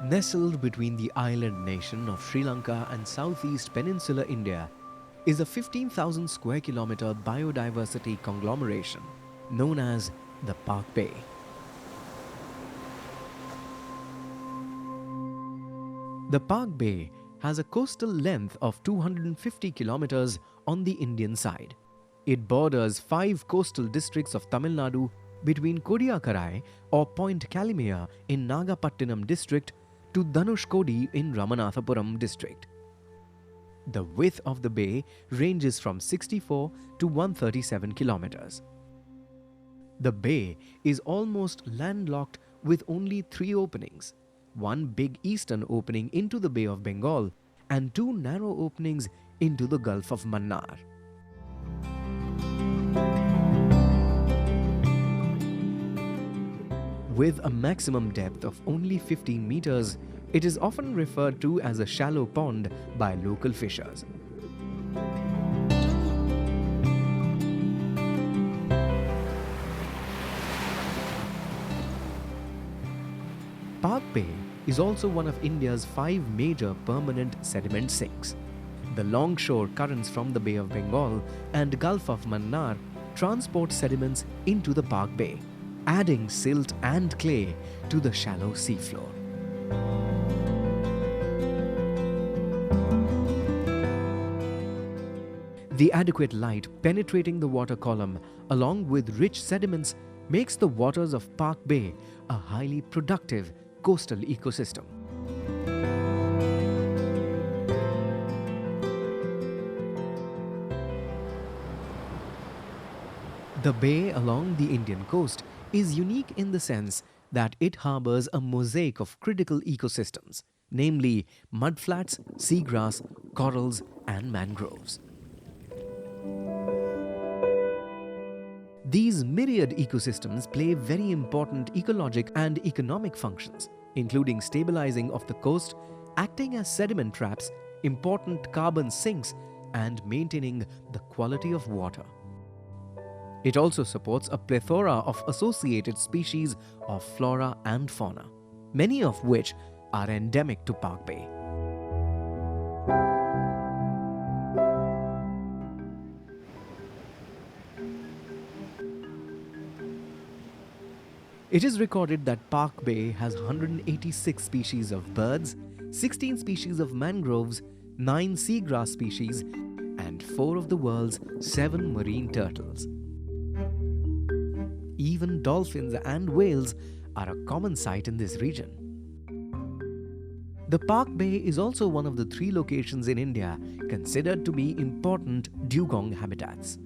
Nestled between the island nation of Sri Lanka and southeast peninsular India is a 15,000 square kilometer biodiversity conglomeration known as the Palk Bay. The Palk Bay has a coastal length of 250 kilometers on the Indian side. It borders 5 coastal districts of Tamil Nadu between Kodiyakarai or Point Kalimaya in Nagapattinam district to Dhanushkodi in Ramanathapuram district. The width of the bay ranges from 64 to 137 kilometers. The bay is almost landlocked with only 3 openings, one big eastern opening into the Bay of Bengal and 2 narrow openings into the Gulf of Mannar. With a maximum depth of only 15 meters, it is often referred to as a shallow pond by local fishers. Palk Bay is also one of India's 5 major permanent sediment sinks. The longshore currents from the Bay of Bengal and Gulf of Mannar transport sediments into the Palk Bay, adding silt and clay to the shallow seafloor. The adequate light penetrating the water column along with rich sediments makes the waters of Palk Bay a highly productive coastal ecosystem. The bay along the Indian coast is unique in the sense that it harbors a mosaic of critical ecosystems, namely mudflats, seagrass, corals, and mangroves. These myriad ecosystems play very important ecologic and economic functions, including stabilizing of the coast, acting as sediment traps, important carbon sinks, and maintaining the quality of water. It also supports a plethora of associated species of flora and fauna, many of which are endemic to Palk Bay. It is recorded that Palk Bay has 186 species of birds, 16 species of mangroves, 9 seagrass species, and 4 of the world's 7 marine turtles. Even dolphins and whales are a common sight in this region. The Palk Bay is also one of the 3 locations in India considered to be important dugong habitats.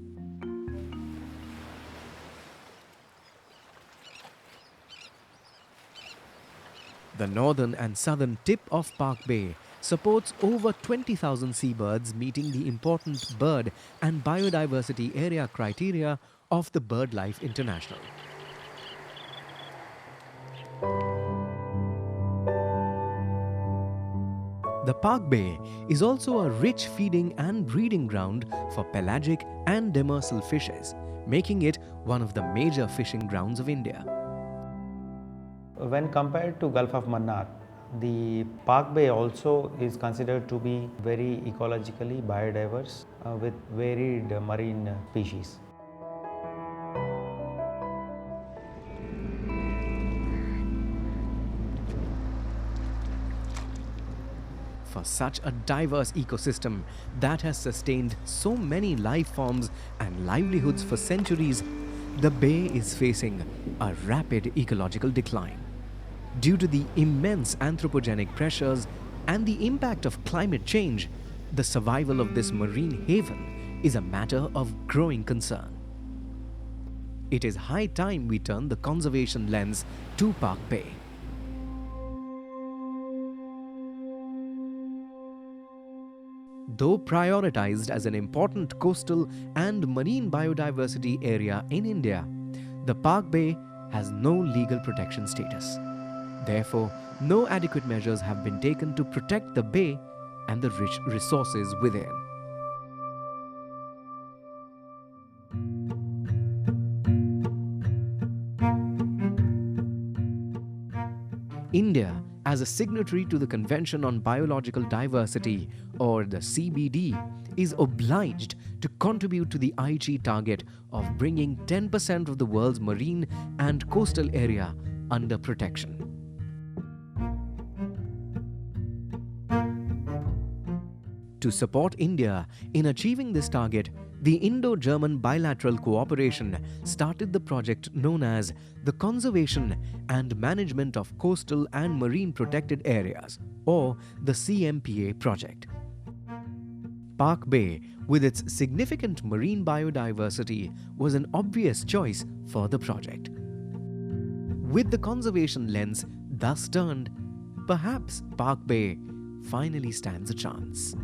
The northern and southern tip of Palk Bay supports over 20,000 seabirds, meeting the important bird and biodiversity area criteria of the BirdLife International. The Palk Bay is also a rich feeding and breeding ground for pelagic and demersal fishes, making it one of the major fishing grounds of India. When compared to Gulf of Mannar, the Palk Bay also is considered to be very ecologically biodiverse with varied marine species. For such a diverse ecosystem that has sustained so many life forms and livelihoods for centuries, the bay is facing a rapid ecological decline. Due to the immense anthropogenic pressures and the impact of climate change, the survival of this marine haven is a matter of growing concern. It is high time we turn the conservation lens to Palk Bay. Though prioritized as an important coastal and marine biodiversity area in India, the Palk Bay has no legal protection status. Therefore, no adequate measures have been taken to protect the bay and the rich resources within. India, as a signatory to the Convention on Biological Diversity, or the CBD, is obliged to contribute to the Aichi target of bringing 10% of the world's marine and coastal area under protection. To support India in achieving this target, the Indo-German bilateral cooperation started the project known as the Conservation and Management of Coastal and Marine Protected Areas, or the CMPA project. Palk Bay, with its significant marine biodiversity, was an obvious choice for the project. With the conservation lens thus turned, perhaps Palk Bay finally stands a chance.